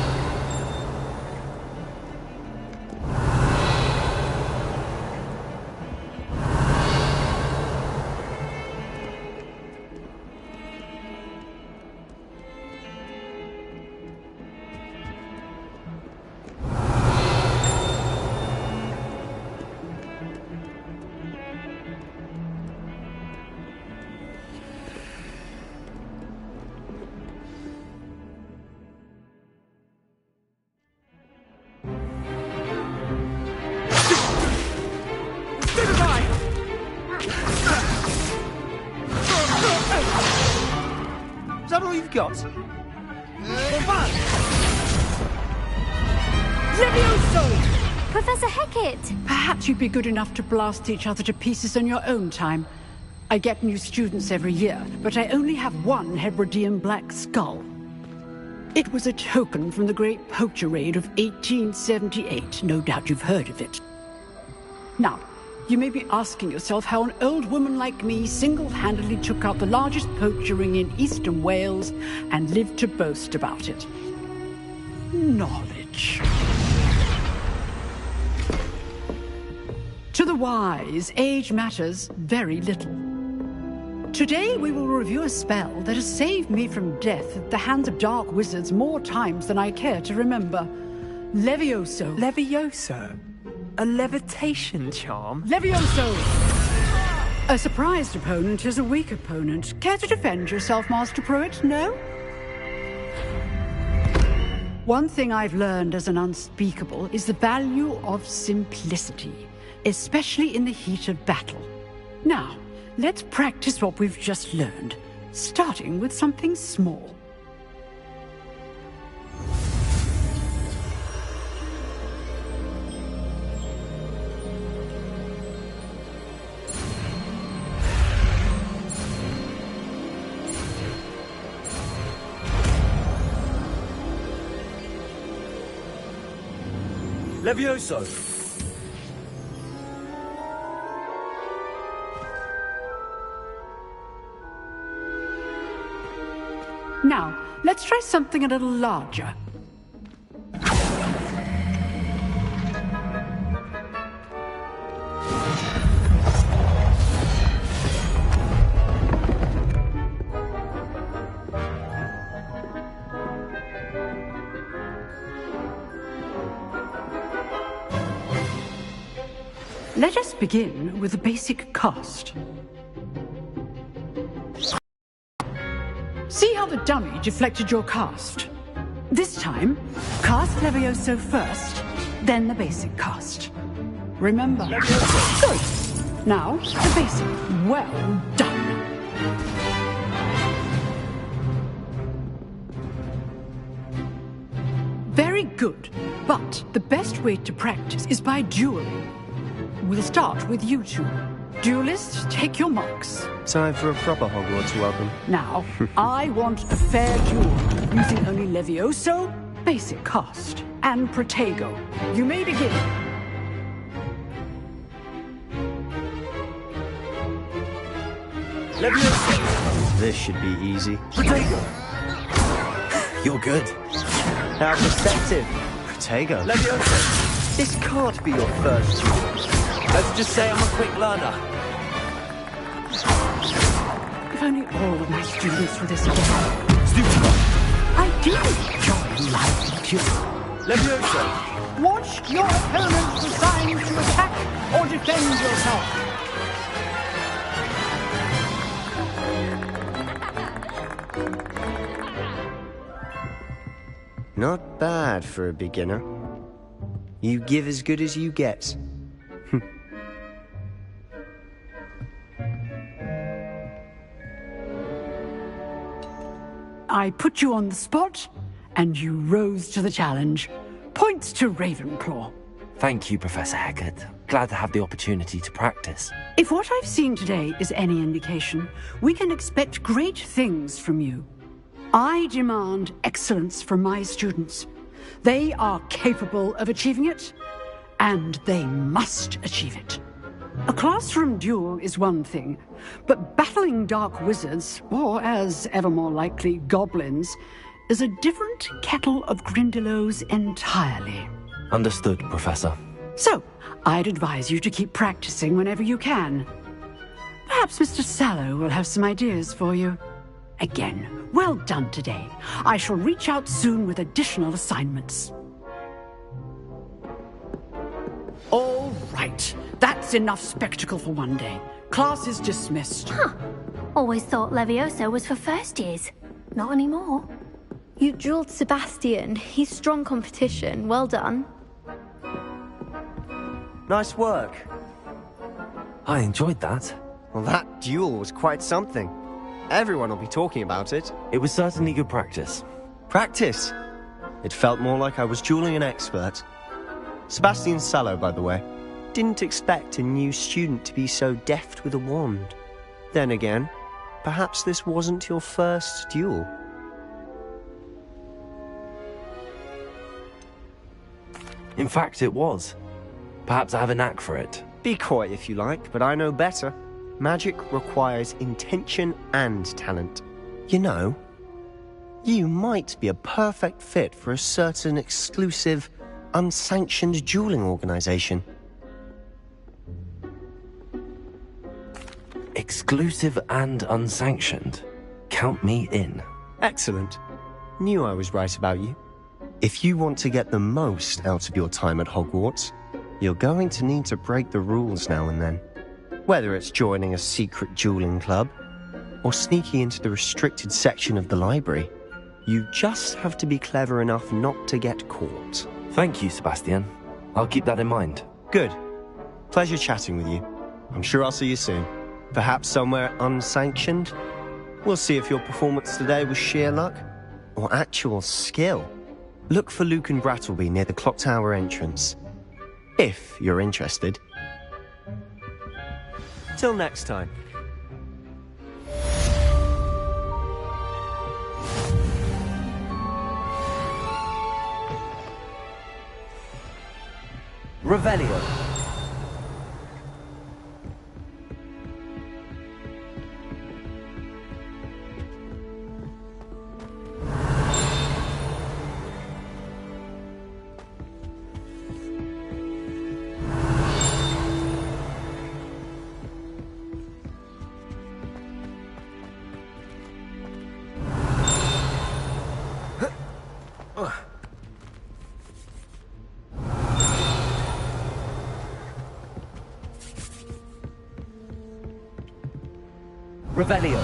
[SPEAKER 16] Is that all you've got?
[SPEAKER 19] Levioso!
[SPEAKER 10] Professor Hecat!
[SPEAKER 19] Perhaps you'd be good enough to blast each other to pieces in your own time. I get new students every year, but I only have one Hebridean black skull. It was a token from the Great Poacher Raid of 1878. No doubt you've heard of it. Now, you may be asking yourself how an old woman like me single-handedly took out the largest poacher ring in eastern Wales and lived to boast about it. Knowledge. To the wise, age matters very little. Today we will review a spell that has saved me from death at the hands of dark wizards more times than I care to remember. Levioso.
[SPEAKER 13] Levioso? A levitation charm?
[SPEAKER 19] Levioso! A surprised opponent is a weak opponent. Care to defend yourself, Master Pruitt? No? One thing I've learned as an unspeakable is the value of simplicity, especially in the heat of battle. Now, let's practice what we've just learned, starting with something small.
[SPEAKER 1] Levioso!
[SPEAKER 19] Now, let's try something a little larger. Let us begin with the basic cast. See how the dummy deflected your cast? This time, cast Levioso first, then the basic cast. Remember. Good. Now, the basic. Well done. Very good. But the best way to practice is by dueling. We'll start with you two. Duelists, take your marks.
[SPEAKER 20] Time for a proper Hogwarts welcome.
[SPEAKER 19] Now, I want a fair duel, using only Levioso, basic cast. and Protego. You may begin.
[SPEAKER 20] This should be easy.
[SPEAKER 1] Protego! You're good.
[SPEAKER 20] How perceptive. Protego.
[SPEAKER 1] Leviosa!
[SPEAKER 20] This can't be your first duel.
[SPEAKER 1] Let's just say I'm a quick learner.
[SPEAKER 19] If only all of my students were this again.
[SPEAKER 1] Stupid.
[SPEAKER 19] I do enjoy life, too.
[SPEAKER 1] Leviosa!
[SPEAKER 19] Watch your opponents decide to attack or defend yourself.
[SPEAKER 20] Not bad for a beginner. You give as good as you get.
[SPEAKER 19] I put you on the spot, and you rose to the challenge. Points to Ravenclaw.
[SPEAKER 1] Thank you, Professor Hecat. Glad to have the opportunity to practice.
[SPEAKER 19] If what I've seen today is any indication, we can expect great things from you. I demand excellence from my students. They are capable of achieving it, and they must achieve it. A classroom duel is one thing, but battling dark wizards, or as ever more likely, goblins, is a different kettle of Grindylows entirely.
[SPEAKER 1] Understood, Professor.
[SPEAKER 19] So, I'd advise you to keep practicing whenever you can. Perhaps Mr. Sallow will have some ideas for you. Again, well done today. I shall reach out soon with additional assignments. All right. That's enough spectacle for one day. Class is dismissed.
[SPEAKER 10] Huh. Always thought Leviosa was for first years. Not anymore.
[SPEAKER 21] You drilled Sebastian. He's strong competition. Well done.
[SPEAKER 20] Nice work.
[SPEAKER 1] I enjoyed that.
[SPEAKER 20] Well, that duel was quite something. Everyone will be talking about it.
[SPEAKER 1] It was certainly good practice.
[SPEAKER 20] Practice? It felt more like I was dueling an expert. Sebastian Sallow, by the way. Didn't expect a new student to be so deft with a wand. Then again, perhaps this wasn't your first duel.
[SPEAKER 1] In fact, it was. Perhaps I have a knack for it.
[SPEAKER 20] Be coy if you like, but I know better. Magic requires intention and talent. You know, you might be a perfect fit for a certain exclusive, unsanctioned dueling organization.
[SPEAKER 1] Exclusive and unsanctioned? Count me in.
[SPEAKER 20] Excellent. Knew I was right about you. If you want to get the most out of your time at Hogwarts, you're going to need to break the rules now and then. Whether it's joining a secret dueling club, or sneaking into the restricted section of the library, you just have to be clever enough not to get caught.
[SPEAKER 1] Thank you, Sebastian. I'll keep that in mind.
[SPEAKER 20] Good. Pleasure chatting with you. I'm sure I'll see you soon. Perhaps somewhere unsanctioned? We'll see if your performance today was sheer luck, or actual skill. Look for Luke and Brattleby near the clock tower entrance. If you're interested. Till next time.
[SPEAKER 1] Revelio. Revelio.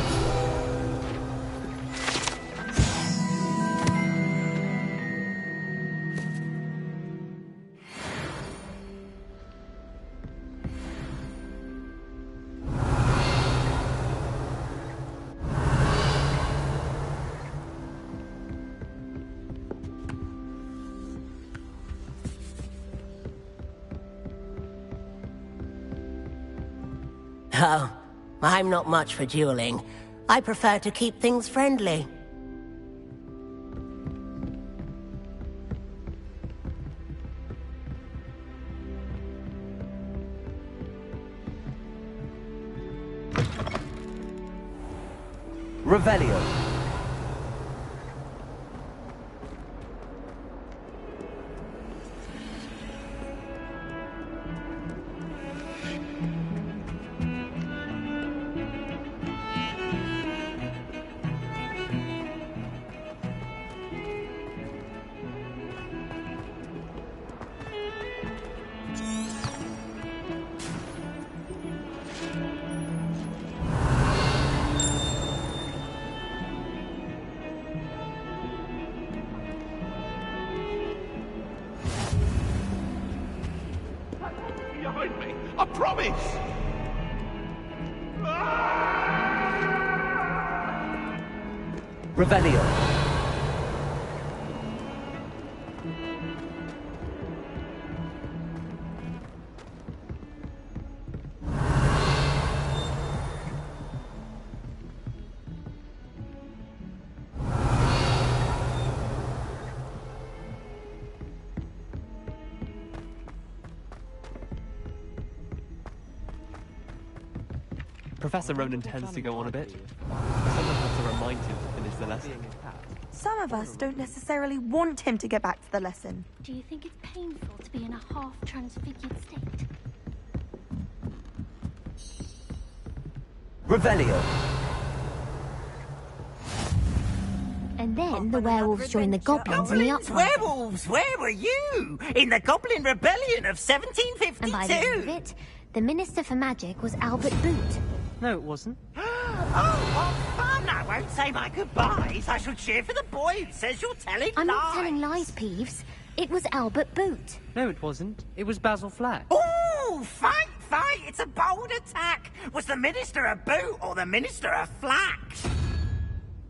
[SPEAKER 11] Oh, I'm not much for dueling. I prefer to keep things friendly.
[SPEAKER 1] Revelio.
[SPEAKER 18] Behind me! I promise!
[SPEAKER 1] Revelio.
[SPEAKER 4] Professor Ronan tends to go on a bit. Someone has to remind him to finish the lesson.
[SPEAKER 12] Some of us don't necessarily want him to get back to the lesson.
[SPEAKER 10] Do you think it's painful to be in a half-transfigured state?
[SPEAKER 1] Revelio.
[SPEAKER 10] And then the werewolves joined the goblins in the uprising.
[SPEAKER 22] Werewolves, where were you? In the Goblin Rebellion of 1752?
[SPEAKER 10] And by the end of it, the Minister for Magic was Albert Boot.
[SPEAKER 15] No, it wasn't.
[SPEAKER 22] Oh, what fun! I won't say my goodbyes. I shall cheer for the boy who says you're telling
[SPEAKER 10] I'm
[SPEAKER 22] lies.
[SPEAKER 10] not telling lies, Peeves. It was Albert Boot.
[SPEAKER 15] No, it wasn't. It was Basil Flack.
[SPEAKER 22] Ooh, fight! It's a bold attack. Was the Minister a boot or the Minister a flack?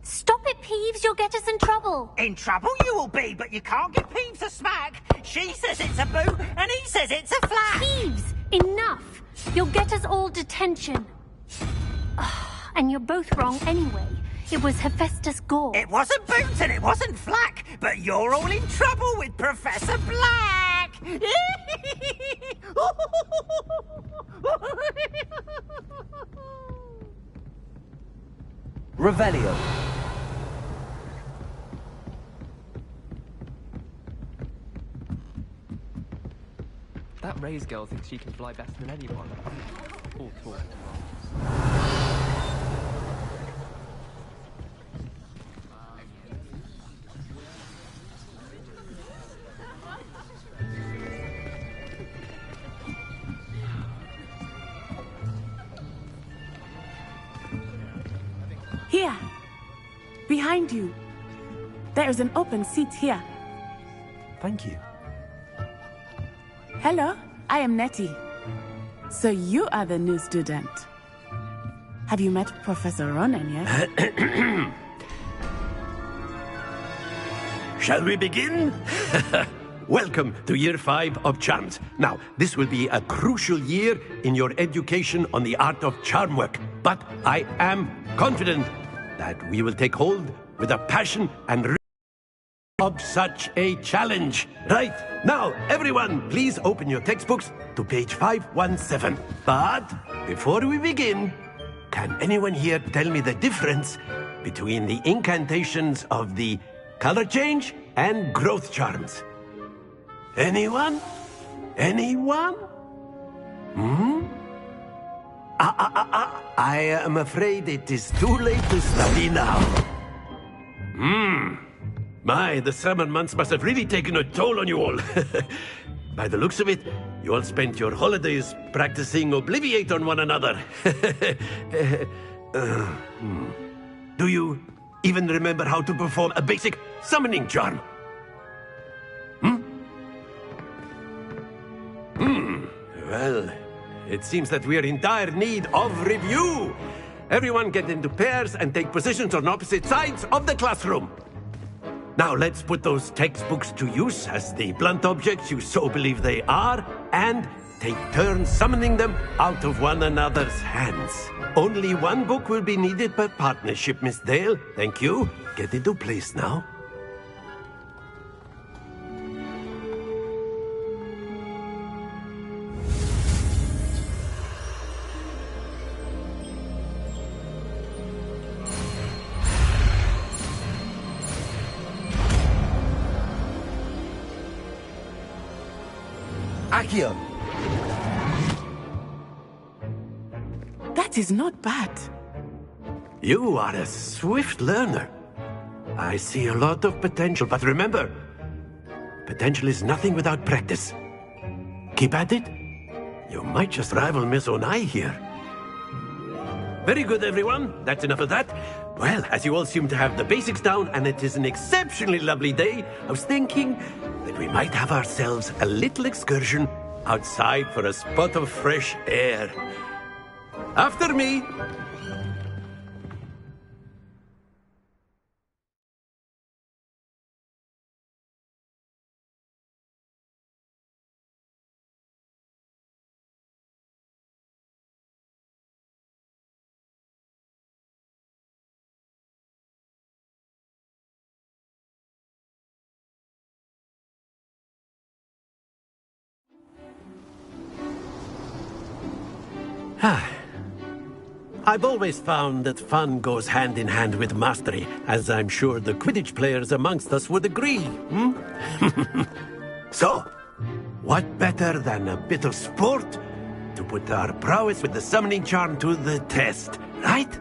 [SPEAKER 10] Stop it, Peeves. You'll get us in trouble.
[SPEAKER 22] In trouble you will be, but you can't give Peeves a smack. She says it's a boot, and he says it's a flack.
[SPEAKER 10] Peeves, enough. You'll get us all detention. And you're both wrong anyway. It was Hephaestus Gore.
[SPEAKER 22] It wasn't Boot and it wasn't Flack, but you're all in trouble with Professor Black.
[SPEAKER 1] Revelio.
[SPEAKER 4] That Ray's girl thinks she can fly better than anyone. All talk.
[SPEAKER 23] Here. Behind you. There is an open seat here.
[SPEAKER 1] Thank you.
[SPEAKER 23] Hello, I am Nettie. So you are the new student. Have you met Professor Ronan yet?
[SPEAKER 24] Shall we begin? Welcome to Year 5 of Charms. Now, this will be a crucial year in your education on the art of charm work. But I am confident that we will take hold with a passion and of such a challenge. Right, now, everyone, please open your textbooks to page 517. But before we begin, can anyone here tell me the difference between the incantations of the color change and growth charms? Anyone? Anyone? I am afraid it is too late to study now. My, the summer months must have really taken a toll on you all. By the looks of it, you all spent your holidays practicing Obliviate on one another. Do you even remember how to perform a basic summoning charm? Well, it seems that we are in dire need of review. Everyone get into pairs and take positions on opposite sides of the classroom. Now let's put those textbooks to use as the blunt objects you so believe they are, and take turns summoning them out of one another's hands. Only one book will be needed per partnership, Miss Dale. Thank you. Get into place now. Accio.
[SPEAKER 23] That is not bad.
[SPEAKER 24] You are a swift learner. I see a lot of potential, but remember, potential is nothing without practice. Keep at it. You might just rival Miss Onai here. Very good, everyone. That's enough of that. Well, as you all seem to have the basics down, and it is an exceptionally lovely day, I was thinking that we might have ourselves a little excursion outside for a spot of fresh air. After me. I've always found that fun goes hand in hand with mastery, as I'm sure the Quidditch players amongst us would agree. So, what better than a bit of sport to put our prowess with the summoning charm to the test, right?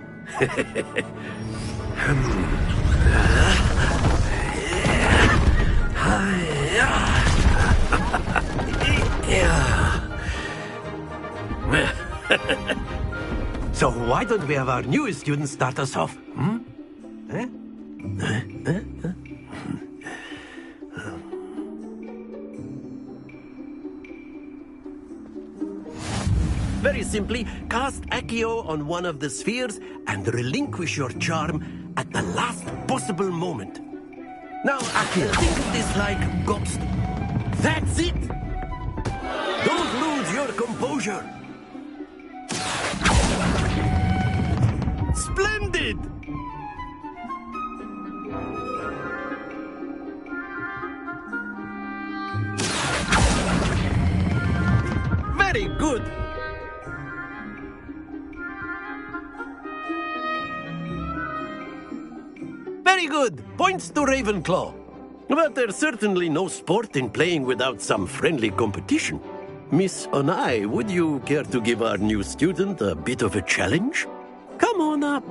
[SPEAKER 24] So why don't we have our newest student start us off? Very simply, cast Accio on one of the spheres and relinquish your charm at the last possible moment. Now, Accio, think of this like ghost. That's it! Don't lose your composure. Splendid! Very good! Very good! Points to Ravenclaw. But there's certainly no sport in playing without some friendly competition. Miss Onai, would you care to give our new student a bit of a challenge? Come on up.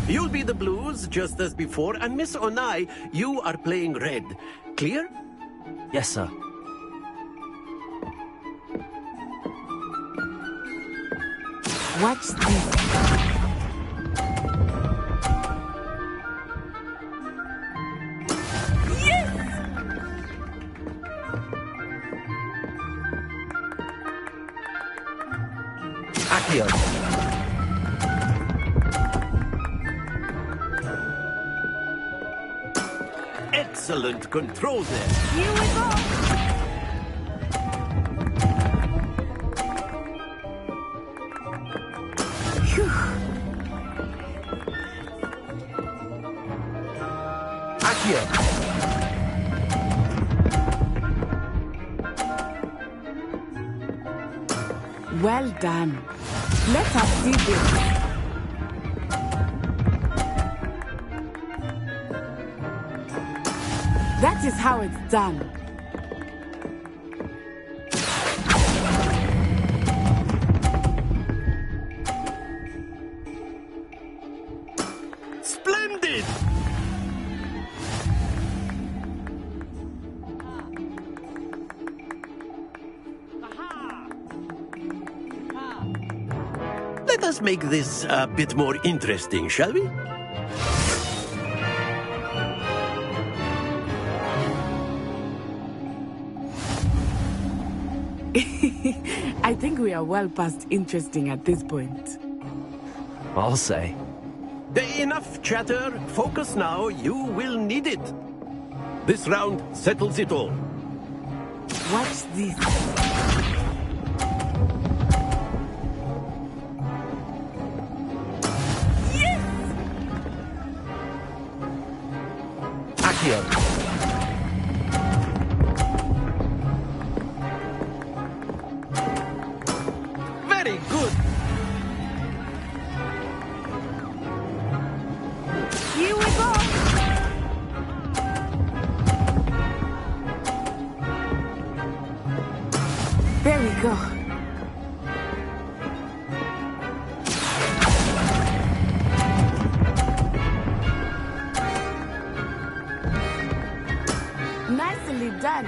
[SPEAKER 24] You'll be the blues, just as before, and Miss Onai, you are playing red. Clear?
[SPEAKER 1] Yes, sir.
[SPEAKER 23] Watch this.
[SPEAKER 24] Accio. Excellent control there.
[SPEAKER 8] Here we go.
[SPEAKER 24] Accio.
[SPEAKER 23] Well done. Let us see this. That is how it's done.
[SPEAKER 24] Splendid! Let us make this a bit more interesting, shall we?
[SPEAKER 23] I think we are well past interesting at this point.
[SPEAKER 1] I'll say.
[SPEAKER 24] Enough chatter. Focus now. You will need it. This round settles it all.
[SPEAKER 23] Watch this.
[SPEAKER 24] Accio. Very good.
[SPEAKER 8] Here we go.
[SPEAKER 23] There we go. Nicely done.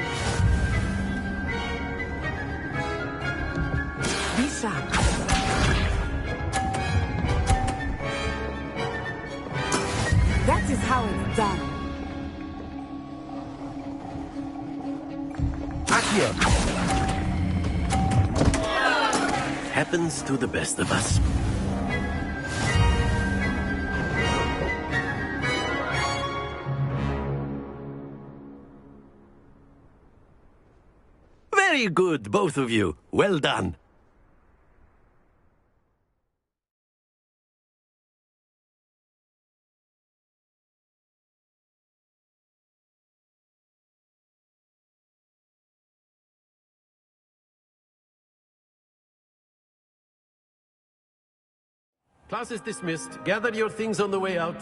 [SPEAKER 23] Be sharp. That is how it's done.
[SPEAKER 24] Accio! Happens to the best of us. Very good, both of you. Well done. Class is dismissed. Gather your things on the way out.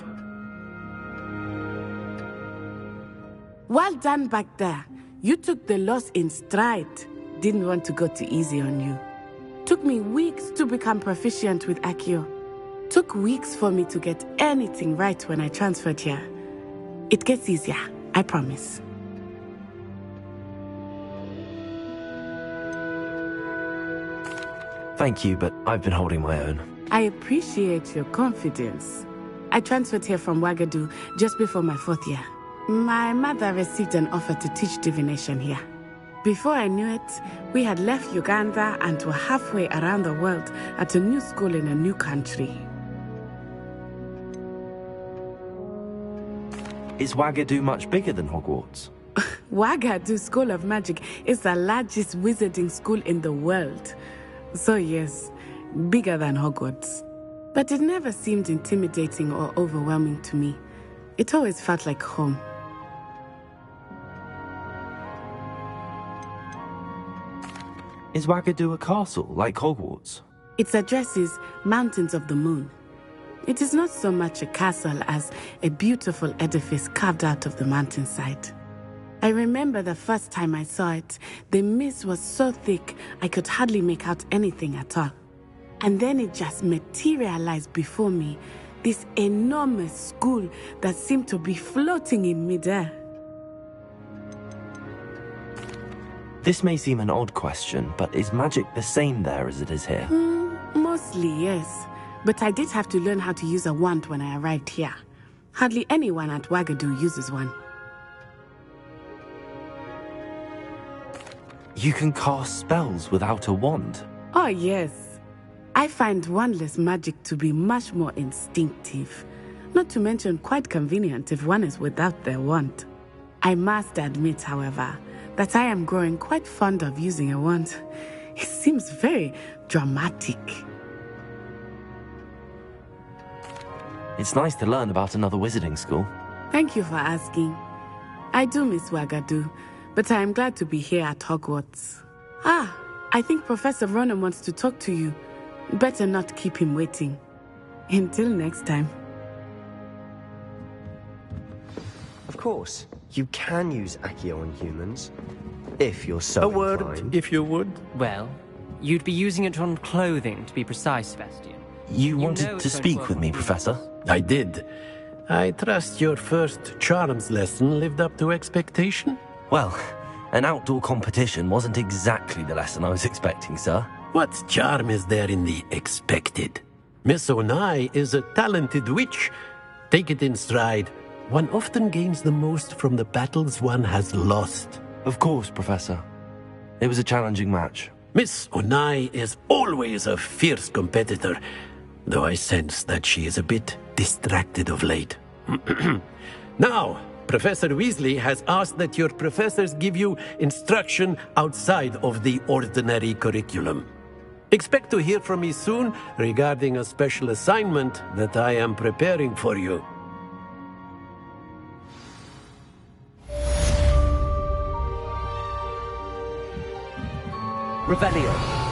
[SPEAKER 23] Well done back there. You took the loss in stride. Didn't want to go too easy on you. Took me weeks to become proficient with Accio. Took weeks for me to get anything right when I transferred here. It gets easier, I promise.
[SPEAKER 1] Thank you, but I've been holding my own.
[SPEAKER 23] I appreciate your confidence. I transferred here from Wagadu just before my 4th year. My mother received an offer to teach divination here. Before I knew it, we had left Uganda and were halfway around the world at a new school in a new country.
[SPEAKER 1] Is Wagadu much bigger than Hogwarts?
[SPEAKER 23] Wagadu School of Magic is the largest wizarding school in the world. So yes, bigger than Hogwarts. But it never seemed intimidating or overwhelming to me. It always felt like home.
[SPEAKER 1] Is Wagadu a castle, like Hogwarts?
[SPEAKER 23] Its address is Mountains of the Moon. It is not so much a castle as a beautiful edifice carved out of the mountainside. I remember the first time I saw it, the mist was so thick I could hardly make out anything at all. And then it just materialized before me, this enormous school that seemed to be floating in midair.
[SPEAKER 1] This may seem an odd question, but is magic the same there as it is here?
[SPEAKER 23] Mostly, yes. But I did have to learn how to use a wand when I arrived here. Hardly anyone at Wagadu uses one.
[SPEAKER 1] You can cast spells without a wand?
[SPEAKER 23] Oh, yes. I find wandless magic to be much more instinctive. Not to mention quite convenient if one is without their wand. I must admit, however, that I am growing quite fond of using a wand. It seems very dramatic.
[SPEAKER 1] It's nice to learn about another wizarding school.
[SPEAKER 23] Thank you for asking. I do miss Wagadu, but I am glad to be here at Hogwarts. I think Professor Ronan wants to talk to you. Better not keep him waiting. Until next time.
[SPEAKER 20] Of course, you can use Accio on humans, if you're so
[SPEAKER 24] A word,
[SPEAKER 20] inclined.
[SPEAKER 24] if you would.
[SPEAKER 4] Well, you'd be using it on clothing, to be precise, Sebastian.
[SPEAKER 1] You
[SPEAKER 4] know
[SPEAKER 1] wanted to
[SPEAKER 4] it's
[SPEAKER 1] speak
[SPEAKER 4] going
[SPEAKER 1] with me, Professor?
[SPEAKER 24] I did. I trust your first charms lesson lived up to expectation?
[SPEAKER 1] Well, an outdoor competition wasn't exactly the lesson I was expecting, sir.
[SPEAKER 24] What charm is there in the expected? Miss Onai is a talented witch. Take it in stride. One often gains the most from the battles one has lost.
[SPEAKER 1] Of course, Professor. It was a challenging match.
[SPEAKER 24] Miss Onai is always a fierce competitor, though I sense that she is a bit distracted of late. Now, Professor Weasley has asked that your professors give you instruction outside of the ordinary curriculum. Expect to hear from me soon regarding a special assignment that I am preparing for you.
[SPEAKER 1] Revelio.